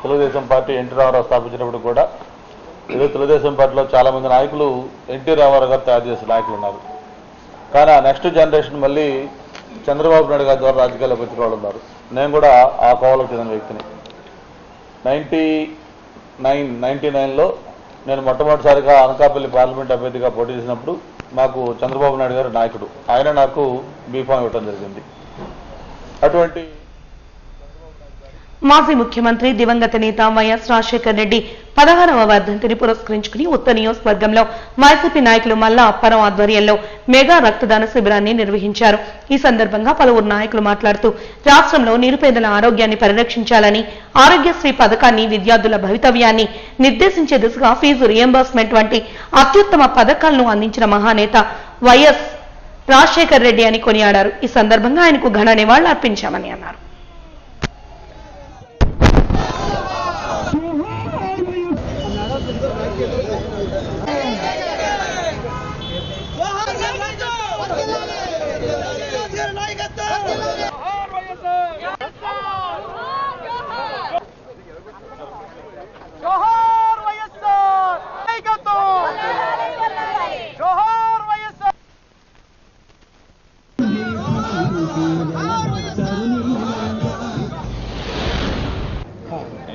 తెలుగుదేశం పార్టీ ఎన్టీ రామారావు స్థాపించినప్పుడు కూడా ఈరోజు తెలుగుదేశం పార్టీలో చాలామంది నాయకులు ఎన్టీ రామారావు గారు తయారు చేసిన నాయకులు ఉన్నారు. కానీ ఆ నెక్స్ట్ జనరేషన్ మళ్ళీ చంద్రబాబు నాయుడు గారి ద్వారా రాజకీయాల్లోకి వచ్చిన వాళ్ళు ఉన్నారు. నేను కూడా ఆ కోవలోకి చెందిన వ్యక్తిని. 99లో నేను మొట్టమొదటిసారిగా అనకాపల్లి పార్లమెంట్ అభ్యర్థిగా పోటీ చేసినప్పుడు మాకు చంద్రబాబు నాయుడు గారు నాయకుడు, ఆయన నాకు బీఫామ్ ఇవ్వడం జరిగింది. అటువంటి మాజీ ముఖ్యమంత్రి దివంగత నేత వైఎస్ రాజశేఖర్ రెడ్డి 16వ వర్ధంతిని పురస్కరించుకుని ఉత్తర నియోజకవర్గంలో వైసీపీ నాయకులు మల్లా అప్పారావు ఆధ్వర్యంలో మెగా రక్తదాన శిబిరాన్ని నిర్వహించారు. ఈ సందర్భంగా పలువురు నాయకులు మాట్లాడుతూ, రాష్ట్రంలో నిరుపేదల ఆరోగ్యాన్ని పరిరక్షించాలని, ఆరోగ్యశ్రీ పథకాన్ని విద్యార్థుల భవితవ్యాన్ని నిర్దేశించే దిశగా ఫీజు రియంబర్స్మెంట్ వంటి అత్యుత్తమ పథకాలను అందించిన మహానేత వైఎస్ రాజశేఖర్ రెడ్డి అని కొనియాడారు. ఈ సందర్భంగా ఆయనకు ఘన నివాళులు అర్పించామని అన్నారు.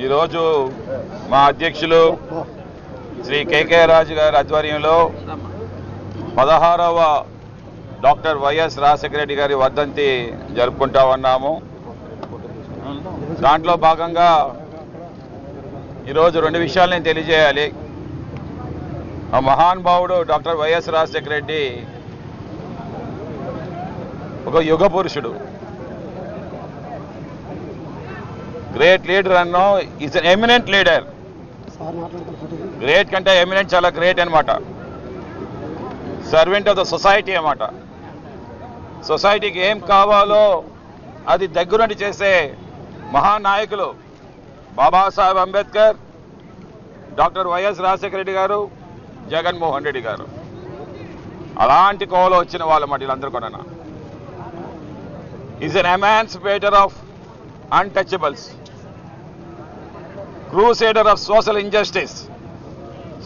ఈరోజు మా అధ్యక్షులు శ్రీ కేకే రాజు గారి ఆధ్వర్యంలో 16వ డాక్టర్ వైఎస్ రాజశేఖర రెడ్డి గారి వర్ధంతి జరుపుకుంటా ఉన్నాము. దాంట్లో భాగంగా ఈరోజు 2 విషయాలు నేను తెలియజేయాలి. ఆ మహానుభావుడు డాక్టర్ వైఎస్ రాజశేఖర రెడ్డి ఒక యుగ పురుషుడు, గ్రేట్ లీడర్ అన్నో. Is an eminent leader. Great కంటే ఎమినెంట్ చాలా గ్రేట్ అనమాట. సర్వెంట్ ఆఫ్ ద సొసైటీ అన్నమాట. సొసైటీకి ఏం కావాలో అది దగ్గరుండి చేసే మహానాయకులు బాబాసాహెబ్ అంబేద్కర్, డాక్టర్ వైఎస్ రాజశేఖర రెడ్డి గారు, జగన్మోహన్ రెడ్డి గారు. అలాంటి కోవలో వచ్చిన వాళ్ళు మాట వీళ్ళందరూ కూడా. Is an emancipator of untouchables, crusader of social injustice.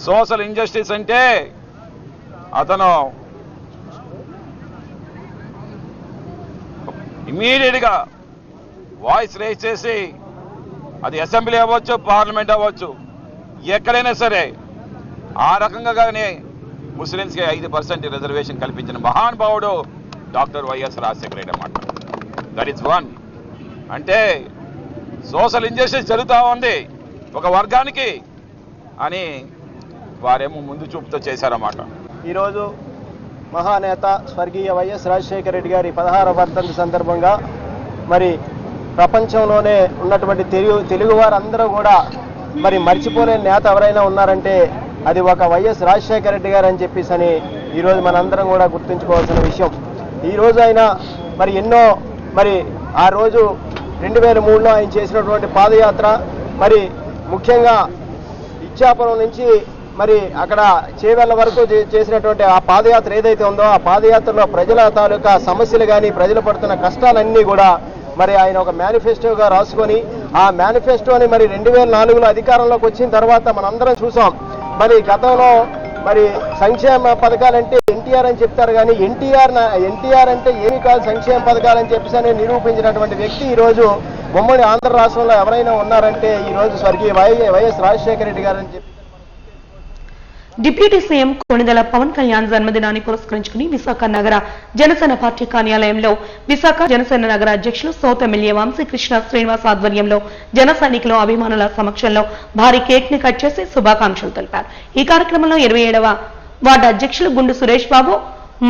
Social injustice అంటే అతను ఇమీడియట్గా వాయిస్ రేజ్ చేసి, అది అసెంబ్లీ అవ్వచ్చు, పార్లమెంట్ అవ్వచ్చు, ఎక్కడైనా సరే ఆ రకంగానే ముస్లిమ్స్కి 5% రిజర్వేషన్ కల్పించిన మహానుభావుడు డాక్టర్ వైఎస్ రాజశేఖర రెడ్డి అన్నమాట. That is one. అంటే సోషల్ ఇంజస్టిస్ జరుగుతూ ఉంది ఒక వర్గానికి అని వారేమో ముందు చూపుతో చేశారన్నమాట. ఈరోజు మహానేత స్వర్గీయ వైఎస్ రాజశేఖర రెడ్డి గారి 16వ వర్ధంతి సందర్భంగా మరి ప్రపంచంలోనే ఉన్నటువంటి తెలుగు వారందరూ కూడా మరి మర్చిపోలేని నేత ఎవరైనా ఉన్నారంటే అది ఒక వైఎస్ రాజశేఖర రెడ్డి గారు అని చెప్పేసి అని ఈరోజు మనందరం కూడా గుర్తుంచుకోవాల్సిన విషయం. ఈరోజు ఆయన మరి ఎన్నో మరి ఆ రోజు 2003లో ఆయన చేసినటువంటి పాదయాత్ర, మరి ముఖ్యంగా ఇచ్చాపురం నుంచి మరి అక్కడ చేవెళ్ళ వరకు చేసినటువంటి ఆ పాదయాత్ర ఏదైతే ఉందో ఆ పాదయాత్రలో ప్రజల తాలూకా సమస్యలు కానీ ప్రజలు పడుతున్న కష్టాలన్నీ కూడా మరి ఆయన ఒక మేనిఫెస్టోగా రాసుకొని ఆ మేనిఫెస్టోని మరి 2004లో అధికారంలోకి వచ్చిన తర్వాత మనందరం చూసాం. మరి గతంలో మరి సంక్షేమ పథకాలంటే ఎన్టీఆర్ అని చెప్తారు, కానీ ఎన్టీఆర్ అంటే ఏమి కాదు సంక్షేమ పథకాలని చెప్పేసి నిరూపించినటువంటి వ్యక్తి ఈరోజు ఉమ్మడి ఆంధ్ర రాష్ట్రంలో ఎవరైనా ఉన్నారంటే ఈరోజు స్వర్గీయ వైఎస్ రాజశేఖర రెడ్డి గారు అని చెప్పి. డిప్యూటీ సీఎం కొణిదెల పవన్ కళ్యాణ్ జన్మదినాన్ని పురస్కరించుకుని విశాఖ నగర జనసేన పార్టీ కార్యాలయంలో విశాఖ జనసేన నగర అధ్యక్షులు సౌత్ ఎమ్మెల్యే వంశీకృష్ణ శ్రీనివాస్ ఆధ్వర్యంలో జన సైనికులు అభిమానుల సమక్షంలో భారీ కేక్ ని కట్ చేసి శుభాకాంక్షలు తెలిపారు. ఈ కార్యక్రమంలో 27వ వార్డు అధ్యక్షులు గుండు సురేష్ బాబు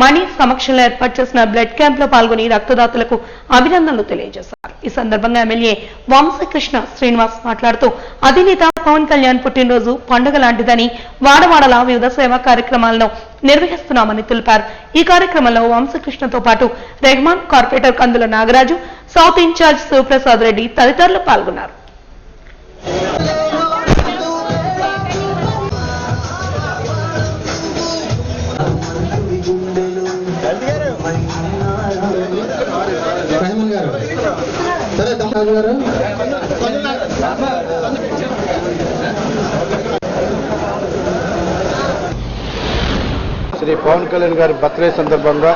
మణి సమక్షంలో ఏర్పాటు చేసిన బ్లడ్ క్యాంప్ లో పాల్గొని రక్తదాతలకు అభినందనలు తెలియజేశారు. ఈ సందర్భంగా ఎమ్మెల్యే వంశీకృష్ణ శ్రీనివాస్ మాట్లాడుతూ అధినేత పవన్ కళ్యాణ్ పుట్టినరోజు పండుగ లాంటిదని వాడవాడలా వివిధ సేవా కార్యక్రమాలను నిర్వహిస్తున్నామని తెలిపారు. ఈ కార్యక్రమంలో వంశీకృష్ణతో పాటు రెహమాన్, కార్పొరేటర్ కందుల నాగరాజు, సౌత్ ఇన్ఛార్జ్ శివప్రసాద్ రెడ్డి తదితరులు పాల్గొన్నారు. శ్రీ పవన్ కళ్యాణ్ గారి బర్త్డే సందర్భంగా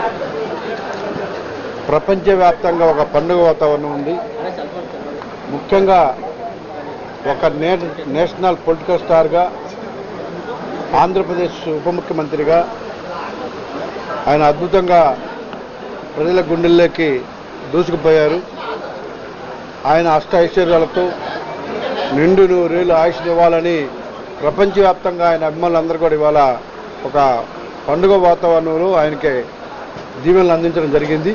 ప్రపంచవ్యాప్తంగా ఒక పండుగ వాతావరణం ఉంది. ముఖ్యంగా ఒక నేషనల్ పొలిటికల్ స్టార్గా, ఆంధ్రప్రదేశ్ ఉప ముఖ్యమంత్రిగా ఆయన అద్భుతంగా ప్రజల గుండెల్లోకి దూసుకుపోయారు. ఆయన ఐశ్వర్యాలతో నిండు నూరేళ్లు ఆయుష్ని ఇవ్వాలని ప్రపంచవ్యాప్తంగా ఆయన అభిమానులందరూ కూడా ఇవాళ ఒక పండుగ వాతావరణంలో ఆయనకి దీవెనలు అందించడం జరిగింది.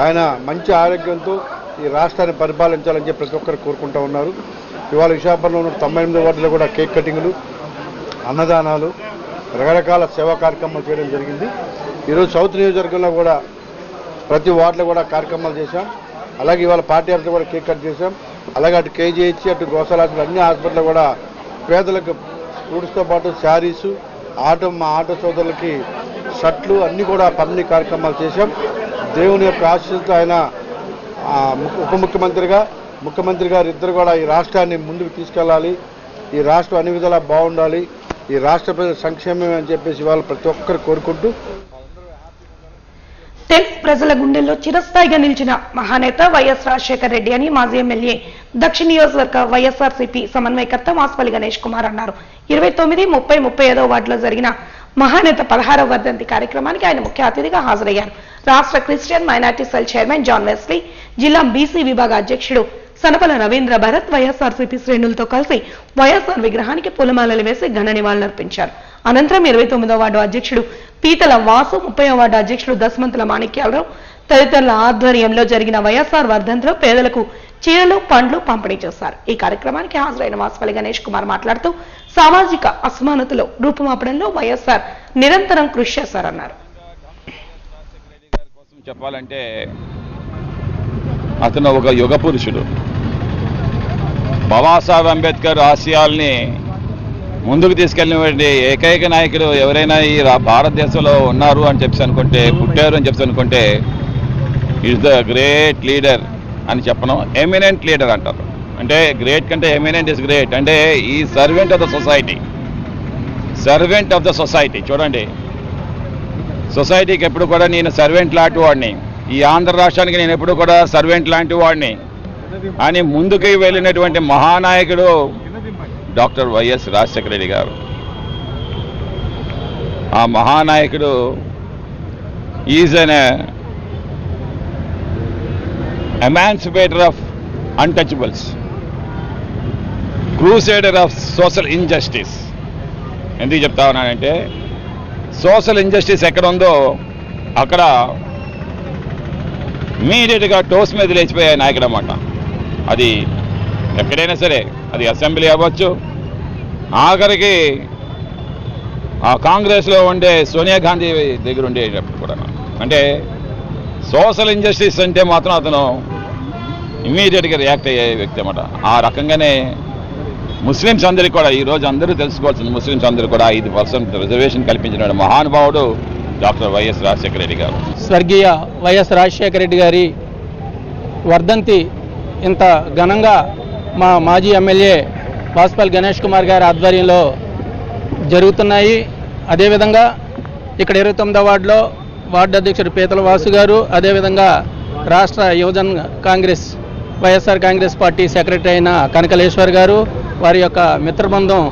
ఆయన మంచి ఆరోగ్యంతో ఈ రాష్ట్రాన్ని పరిపాలించాలని చెప్పి ప్రతి ఒక్కరు కోరుకుంటూ ఉన్నారు. ఇవాళ విశాఖపట్నంలో 98 వార్డులో కూడా కేక్ కటింగ్లు, అన్నదానాలు, రకరకాల సేవా కార్యక్రమాలు చేయడం జరిగింది. ఈరోజు సౌత్ నియోజకవర్గంలో కూడా ప్రతి వార్డులో కూడా కార్యక్రమాలు చేశాం. అలాగే ఇవాళ పార్టీ ఆఫీస్లో కూడా కేక్ కట్ చేశాం. అలాగే అటు కేజీహెచ్, అటు గోసాల హాస్పిటల్, అన్ని హాస్పిటల్లో కూడా పేదలకు ఫ్రూట్స్తో పాటు శారీసు, మా ఆటో సోదరులకి షర్ట్లు అన్నీ కూడా పంపిణీ కార్యక్రమాలు చేశాం. దేవుని యొక్క ఆశీస్సులతో ఆయన ఉప ముఖ్యమంత్రిగా, ముఖ్యమంత్రి గారు ఇద్దరు కూడా ఈ రాష్ట్రాన్ని ముందుకు తీసుకెళ్లాలి, ఈ రాష్ట్రం అన్ని విధాలా బాగుండాలి, ఈ రాష్ట్ర ప్రజల సంక్షేమం అని చెప్పేసి ఇవాళ ప్రతి ఒక్కరు కోరుకుంటూ తెలుగు ప్రజల గుండెల్లో చిరస్థాయిగా నిలిచిన మహానేత వైఎస్ రాజశేఖర రెడ్డి అని మాజీ ఎమ్మెల్యే దక్షిణ నియోజకవర్గ వైఎస్ఆర్సీపీ సమన్వయకర్త మాస్పల్లి గణేష్ కుమార్ అన్నారు. 29, 30, 35వ వార్డులో జరిగిన మహానేత 16వ వర్ధంతి కార్యక్రమానికి ఆయన ముఖ్య అతిథిగా హాజరయ్యారు. రాష్ట్ర Christian minority cell chairman John Wesley, జిల్లా బీసీ విభాగ అధ్యక్షుడు సనపల రవీంద్ర భరత్ వైఎస్ఆర్సీపీ శ్రేణులతో కలిసి వైఎస్ఆర్ విగ్రహానికి పూలమాలలు వేసి ఘన నివాళులర్పించారు. అనంతరం 29వ వార్డు అధ్యక్షుడు పీతల వాసు, 30వ వార్డు అధ్యక్షుడు దశమంతుల మాణిక్యాలరావు తదితరుల ఆధ్వర్యంలో జరిగిన వైఎస్ఆర్ వర్ధంతిలో పేదలకు చీరలు, పండ్లు పంపిణీ చేశారు. ఈ కార్యక్రమానికి హాజరైన మాస్పల్లి గణేష్ కుమార్ మాట్లాడుతూ సామాజిక అసమానతలు రూపుమాపడంలో వైఎస్ఆర్ నిరంతరం కృషి చేశారన్నారు. చెప్పాలంటే అతను ఒక యుగ పురుషుడు. బాబాసాహెబ్ అంబేద్కర్ ఆశయాల్ని ముందుకు తీసుకెళ్ళినటువంటి ఏకైక నాయకుడు ఎవరైనా ఈ భారతదేశంలో ఉన్నారు అని చెప్పి అనుకుంటే, పుట్టారు అని చెప్పి అనుకుంటే, ఈజ్ ద గ్రేట్ లీడర్ అని చెప్పను. ఎమినెంట్ లీడర్ అంటారు. అంటే గ్రేట్ కంటే ఎమినెంట్ ఇస్ గ్రేట్. అంటే ఈ servant of the society, servant of the society. చూడండి, సొసైటీకి ఎప్పుడు కూడా నేను సర్వెంట్ లాంటి వాడిని, ఈ ఆంధ్ర రాష్ట్రానికి నేను ఎప్పుడు కూడా సర్వెంట్ లాంటి వాడిని అని ముందుకు వెళ్ళినటువంటి మహానాయకుడు డాక్టర్ వైఎస్ రాజశేఖర రెడ్డి గారు. ఆ మహానాయకుడు is an emancipator of untouchables, crusader of social injustice. ఎందుకు చెప్తా ఉన్నానంటే, సోషల్ ఇన్జస్టిస్ ఎక్కడ ఉందో అక్కడ ఇమీడియట్గా టోస్ మీద లేచిపోయే నాయకుడు అన్నమాట. అది ఎక్కడైనా సరే, అది అసెంబ్లీ అవ్వచ్చు, ఆఖరికి ఆ కాంగ్రెస్లో ఉండే సోనియా గాంధీ దగ్గర ఉండేటప్పుడు కూడా. అంటే సోషల్ ఇంజస్టిస్ అంటే మాత్రం అతను ఇమీడియట్గా రియాక్ట్ అయ్యే వ్యక్తి అన్నమాట. ఆ రకంగానే ముస్లిమ్స్ అందరికీ కూడా ఈరోజు అందరూ తెలుసుకోవాల్సింది, ముస్లిమ్స్ అందరూ కూడా 5% రిజర్వేషన్ కల్పించిన మహానుభావుడు డాక్టర్ వైఎస్ రాజశేఖర రెడ్డి గారు. స్వర్గీయ వైఎస్ రాజశేఖర రెడ్డి గారి వర్ధంతి ఇంత ఘనంగా మా మాజీ ఎమ్మెల్యే వాసుపల్లి గణేష్ కుమార్ గారి ఆధ్వర్యంలో జరుగుతున్నాయి. అదేవిధంగా ఇక్కడ 29వ వార్డులో వార్డు అధ్యక్షుడు పీతల వాసు గారు, అదేవిధంగా రాష్ట్ర యువజన కాంగ్రెస్ వైఎస్ఆర్ కాంగ్రెస్ పార్టీ సెక్రటరీ అయిన కనకలేశ్వర్ గారు, వారి యొక్క మిత్రబృందం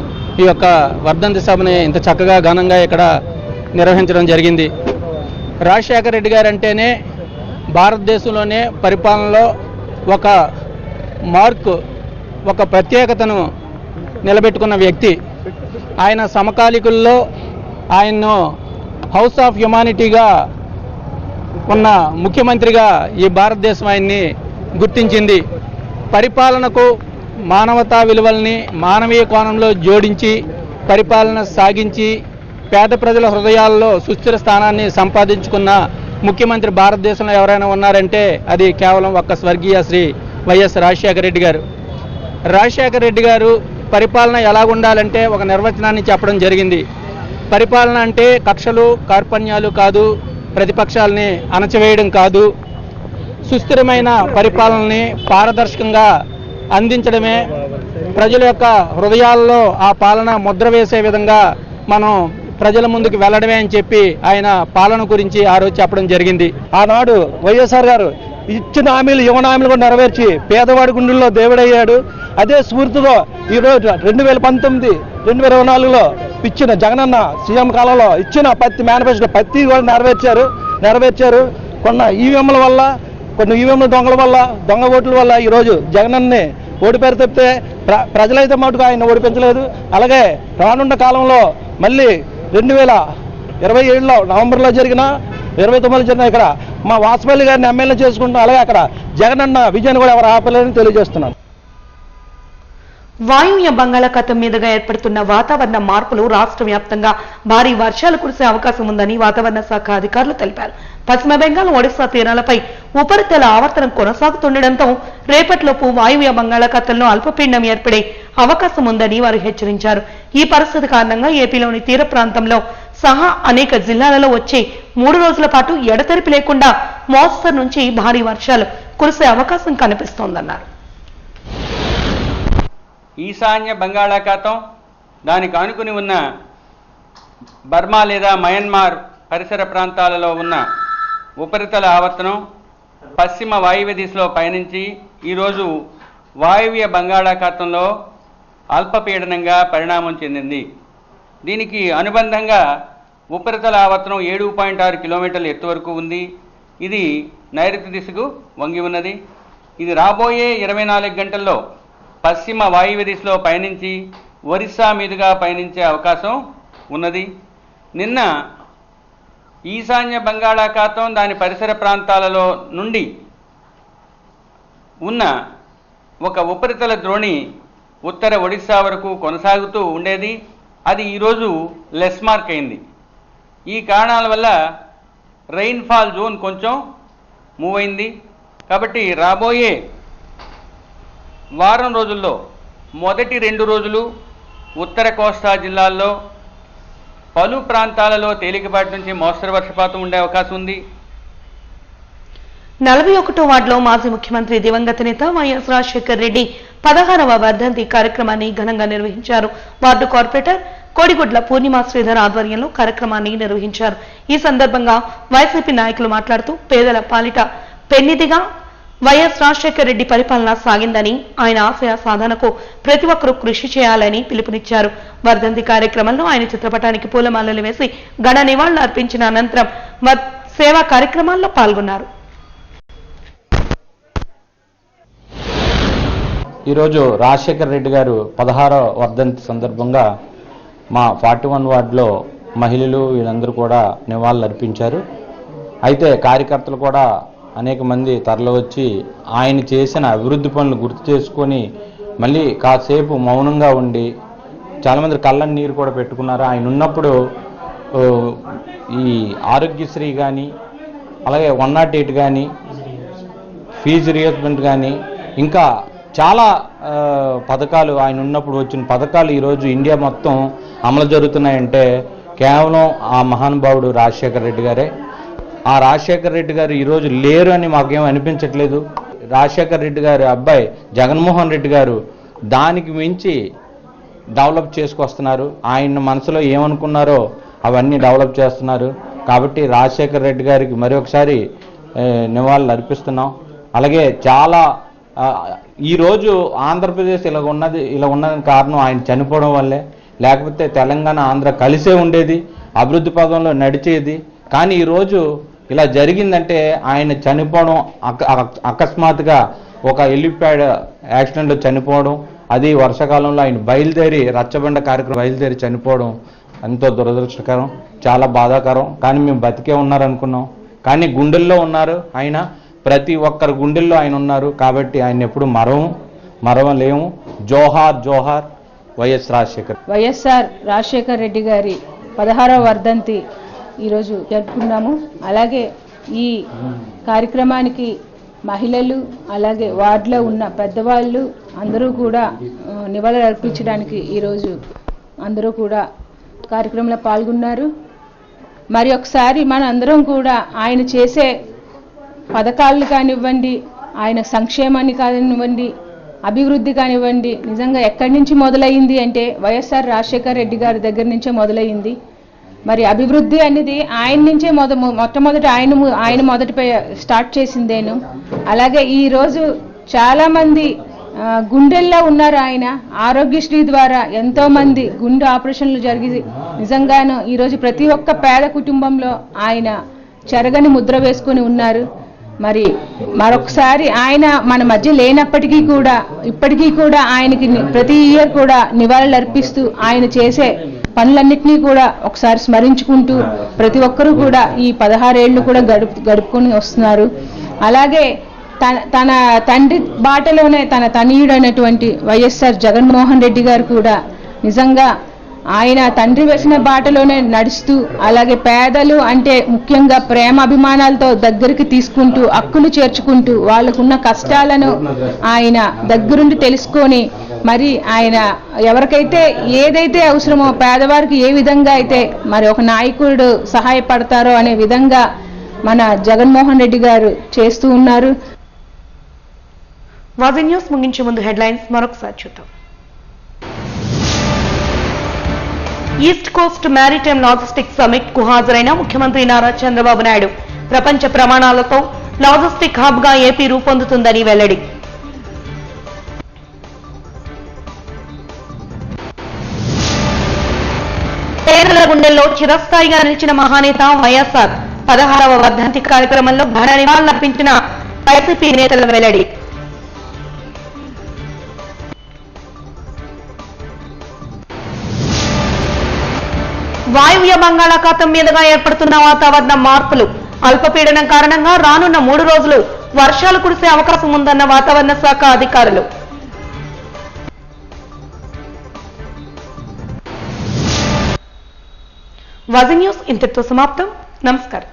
ఈ యొక్క వర్ధంతి సభని ఇంత చక్కగా ఘనంగా ఇక్కడ నిర్వహించడం జరిగింది. రాజశేఖర రెడ్డి గారు అంటేనే భారతదేశంలోనే పరిపాలనలో ఒక మార్కు, ఒక ప్రత్యేకతను నిలబెట్టుకున్న వ్యక్తి. ఆయన సమకాలీకుల్లో ఆయన్ను హౌస్ ఆఫ్ హ్యుమానిటీగా ఉన్న ముఖ్యమంత్రిగా ఈ భారతదేశం ఆయన్ని గుర్తించింది. పరిపాలనకు మానవతా విలువల్ని మానవీయ కోణంలో జోడించి పరిపాలన సాగించి పేద ప్రజల హృదయాల్లో సుస్థిర స్థానాన్ని సంపాదించుకున్న ముఖ్యమంత్రి భారతదేశంలో ఎవరైనా ఉన్నారంటే అది కేవలం ఒక్క స్వర్గీయ శ్రీ వైఎస్ రాజశేఖర రెడ్డి గారు. రాజశేఖర రెడ్డి గారు పరిపాలన ఎలాగుండాలంటే ఒక నిర్వచనాన్ని చెప్పడం జరిగింది. పరిపాలన అంటే కక్షలు కార్పణ్యాలు కాదు, ప్రతిపక్షాలని అణచివేయడం కాదు, సుస్థిరమైన పరిపాలనని పారదర్శకంగా అందించడమే, ప్రజల యొక్క హృదయాల్లో ఆ పాలన ముద్ర వేసే విధంగా మనం ప్రజల ముందుకు వెళ్ళడమే అని చెప్పి ఆయన పాలన గురించి ఆ రోజు చెప్పడం జరిగింది. ఆనాడు వైఎస్ఆర్ గారు ఇచ్చిన హామీలు యువన హామీలు కూడా నెరవేర్చి పేదవాడి గుండెల్లో దేవుడయ్యాడు. అదే స్ఫూర్తితో ఈరోజు 2019, 2024లో ఇచ్చిన జగనన్న సీఎం కాలంలో ఇచ్చిన ప్రతి మేనిఫెస్టో ప్రతి కూడా నెరవేర్చారు. కొన్ని ఈవీఎంల వల్ల, కొన్ని ఈవీఎంల దొంగల వల్ల, దొంగ ఓట్ల వల్ల ఈరోజు జగనన్ని ఓడిపోయారు తప్పితే ప్రజలైతే మటుకు ఆయన ఓడిపించలేదు. అలాగే రానున్న కాలంలో మళ్ళీ 2027లో నవంబర్లో జరిగిన 29లో జరిగిన ఇక్కడ మా వాసుపల్లి గారిని ఎమ్మెల్యే చేసుకుంటాం. అలాగే అక్కడ జగనన్న విజయాన్ని కూడా ఎవరు ఆపలేదని తెలియజేస్తున్నాను. వాయువ్య బంగాళాఖాతం మీదుగా ఏర్పడుతున్న వాతావరణ మార్పులు రాష్ట్ర వ్యాప్తంగా భారీ వర్షాలు కురిసే అవకాశం ఉందని వాతావరణ శాఖ అధికారులు తెలిపారు. పశ్చిమ బెంగాల్, ఒడిశా తీరాలపై ఉపరితల ఆవర్తనం కొనసాగుతుండటంతో రేపటిలోపు వాయువ్య బంగాళాఖాతంలో అల్పపీడనం ఏర్పడే అవకాశం ఉందని వారు హెచ్చరించారు. ఈ పరిస్థితి కారణంగా ఏపీలోని తీర ప్రాంతంలో సహా అనేక జిల్లాలలో వచ్చే 3 రోజుల పాటు ఎడతెరిపి లేకుండా మోస్తరు నుంచి భారీ వర్షాలు కురిసే అవకాశం కనిపిస్తోందన్నారు. ఈశాన్య బంగాళాఖాతం, దానికి ఆనుకుని ఉన్న బర్మా లేదా మయన్మార్ పరిసర ప్రాంతాలలో ఉన్న ఉపరితల ఆవర్తనం పశ్చిమ వాయువ్య దిశలో పయనించి ఈరోజు వాయువ్య బంగాళాఖాతంలో అల్పపీడనంగా పరిణామం చెందింది. దీనికి అనుబంధంగా ఉపరితల ఆవర్తనం 7.6 కిలోమీటర్ల ఎత్తు వరకు ఉంది. ఇది నైరుతి దిశకు వంగి ఉన్నది. ఇది రాబోయే 24 గంటల్లో పశ్చిమ వాయువ్య దిశలో పయనించి ఒరిస్సా మీదుగా పయనించే అవకాశం ఉన్నది. నిన్న ఈశాన్య బంగాళాఖాతం దాని పరిసర ప్రాంతాలలో నుండి ఉన్న ఒక ఉపరితల ద్రోణి ఉత్తర ఒడిశా వరకు కొనసాగుతూ ఉండేది. అది ఈరోజు లెస్ మార్క్ అయింది. ఈ కారణాల వల్ల రెయిన్ఫాల్ జోన్ కొంచెం మూవ్ అయింది. కాబట్టి రాబోయే వారం రోజుల్లో మొదటి 2 రోజులు ఉత్తర కోస్తా జిల్లాల్లో పలు ప్రాంతాలలో తేలికపాటి నుంచి మోస్తరు వర్షపాతం ఉండే అవకాశం ఉంది. 41వ వార్డులో మాజీ ముఖ్యమంత్రి దివంగత నేత వైఎస్ రాజశేఖర్ రెడ్డి 16వ వర్ధంతి కార్యక్రమాన్ని ఘనంగా నిర్వహించారు. వార్డు కార్పొరేటర్ కోడిగుడ్ల పూర్ణిమ శ్రీధర్ ఆధ్వర్యంలో కార్యక్రమాన్ని నిర్వహించారు. ఈ సందర్భంగా వైసీపీ నాయకులు మాట్లాడుతూ పేదల పాలిట పెన్నిదిగా వైఎస్ రాజశేఖర్ రెడ్డి పరిపాలన సాగిందని, ఆయన ఆశయ సాధనకు ప్రతి ఒక్కరూ కృషి చేయాలని పిలుపునిచ్చారు. వర్ధంతి కార్యక్రమంలో ఆయన చిత్రపటానికి పూలమాలలు వేసి ఘన నివాళులు అర్పించిన అనంతరం సేవా కార్యక్రమాల్లో పాల్గొన్నారు. ఈరోజు రాజశేఖర్ రెడ్డి గారు 16వ వర్ధంతి సందర్భంగా మా 41 వార్డులో మహిళలు వీళ్ళందరూ కూడా నివాళులు అర్పించారు. అయితే కార్యకర్తలు కూడా అనేక మంది తరలివచ్చి ఆయన చేసిన అభివృద్ధి పనులు గుర్తు చేసుకొని మళ్ళీ కాసేపు మౌనంగా ఉండి చాలామంది కళ్ళని నీరు కూడా పెట్టుకున్నారు. ఆయన ఉన్నప్పుడు ఈ ఆరోగ్యశ్రీ కానీ, అలాగే 108 కానీ, ఫీజు రియంబర్స్మెంట్ కానీ, ఇంకా చాలా పథకాలు ఆయన ఉన్నప్పుడు వచ్చిన పథకాలు ఈరోజు ఇండియా మొత్తం అమలు జరుగుతున్నాయంటే కేవలం ఆ మహానుభావుడు రాజశేఖర్ రెడ్డి గారే. ఆ రాజశేఖర్ రెడ్డి గారు ఈరోజు లేరు అని మాకేం అనిపించట్లేదు. రాజశేఖర్ రెడ్డి గారి అబ్బాయి జగన్మోహన్ రెడ్డి గారు దానికి మించి డెవలప్ చేసుకొస్తున్నారు. ఆయన మనసులో ఏమనుకున్నారో అవన్నీ డెవలప్ చేస్తున్నారు. కాబట్టి రాజశేఖర్ రెడ్డి గారికి మరొకసారి నివాళులు అర్పిస్తున్నాం. అలాగే చాలా ఈరోజు ఆంధ్రప్రదేశ్ ఇలా ఉన్నదని కారణం ఆయన చనిపోవడం వల్లే. లేకపోతే తెలంగాణ ఆంధ్ర కలిసే ఉండేది, అభివృద్ధి పదంలో నడిచేది. కానీ ఈరోజు ఇలా జరిగిందంటే ఆయన చనిపోవడం అకస్మాత్తుగా ఒక హెలిప్యాడ్ యాక్సిడెంట్లో చనిపోవడం, అది వర్షాకాలంలో ఆయన బయలుదేరి రచ్చబండ కార్యక్రమం బయలుదేరి చనిపోవడం ఎంతో దురదృష్టకరం, చాలా బాధాకరం. కానీ మేము బతికే ఉన్నారనుకున్నాం, కానీ గుండెల్లో ఉన్నారు ఆయన. ప్రతి ఒక్కరి గుండెల్లో ఆయన ఉన్నారు. కాబట్టి ఆయన ఎప్పుడు మరవలేము. జోహార్ జోహార్ వైఎస్ రాజశేఖర్. వైఎస్ఆర్ రాజశేఖర్ రెడ్డి గారి 16వ వర్ధంతి ఈరోజు జరుపుకున్నాము. అలాగే ఈ కార్యక్రమానికి మహిళలు, అలాగే వార్డులో ఉన్న పెద్దవాళ్ళు అందరూ కూడా నివాళులు అర్పించడానికి ఈరోజు అందరూ కూడా కార్యక్రమంలో పాల్గొన్నారు. మరి ఒకసారి మన అందరం కూడా ఆయన చేసే పథకాలు కానివ్వండి, ఆయన సంక్షేమాన్ని కానివ్వండి, అభివృద్ధి కానివ్వండి, నిజంగా ఎక్కడి నుంచి మొదలైంది అంటే వైఎస్ఆర్ రాజశేఖర్ రెడ్డి గారి దగ్గర నుంచే మొదలైంది. మరి అభివృద్ధి అనేది ఆయన నుంచే మొట్టమొదటి ఆయన మొదటి స్టార్ట్ చేసిందేను. అలాగే ఈరోజు చాలామంది గుండెల్లో ఉన్నారు. ఆయన ఆరోగ్యశ్రీ ద్వారా ఎంతోమంది గుండె ఆపరేషన్లు జరిగి నిజంగాను ఈరోజు ప్రతి ఒక్క పేద కుటుంబంలో ఆయన చెరగని ముద్ర వేసుకొని ఉన్నారు. మరి మరొకసారి ఆయన మన మధ్య లేనప్పటికీ కూడా ఇప్పటికీ కూడా ఆయనకి ప్రతి ఇయర్ కూడా నివాళులు అర్పిస్తూ ఆయన చేసే పనులన్నింటినీ కూడా ఒకసారి స్మరించుకుంటూ ప్రతి ఒక్కరూ కూడా ఈ 16 ఏళ్ళు కూడా గడుపుకొని వస్తున్నారు. అలాగే తన తండ్రి బాటలోనే తన తనయుడైనటువంటి వైఎస్ఆర్ జగన్మోహన్ రెడ్డి గారు కూడా నిజంగా ఆయన తండ్రి వేసిన బాటలోనే నడుస్తూ, అలాగే పేదలు అంటే ముఖ్యంగా ప్రేమ అభిమానాలతో దగ్గరికి తీసుకుంటూ, హక్కులు చేర్చుకుంటూ, వాళ్ళకున్న కష్టాలను ఆయన దగ్గరుండి తెలుసుకొని మరి ఆయన ఎవరికైతే ఏదైతే అవసరమో పేదవారికి ఏ విధంగా అయితే మరి ఒక నాయకుడు సహాయపడతారో అనే విధంగా మన జగన్మోహన్ రెడ్డి గారు చేస్తూ ఉన్నారు. వాజీ న్యూస్ ముగించే ముందు హెడ్లైన్స్ మరొకసారి చూద్దాం. East Coast maritime logistic summit కు హాజరైన ముఖ్యమంత్రి నారా చంద్రబాబు నాయుడు ప్రపంచ ప్రమాణాలతో లాజిస్టిక్ హబ్ గా ఏపీ రూపొందుతుందని వెల్లడి. పేదల గుండెల్లో చిరస్థాయిగా నిలిచిన మహానేత వైఎస్ఆర్ 16వ వర్ధంతి కార్యక్రమంలో ఘన నివాళులర్పించిన వైసీపీ నేతల వెల్లడి. వాయువ్య బంగాళాఖాతం మీదుగా ఏర్పడుతున్న వాతావరణ మార్పులు, అల్పపీడనం కారణంగా రానున్న 3 రోజులు వర్షాలు కురిసే అవకాశం ఉందన్న వాతావరణ శాఖ అధికారులు. వాజీ న్యూస్ ఇంతటితో సమాప్తం. నమస్కారం.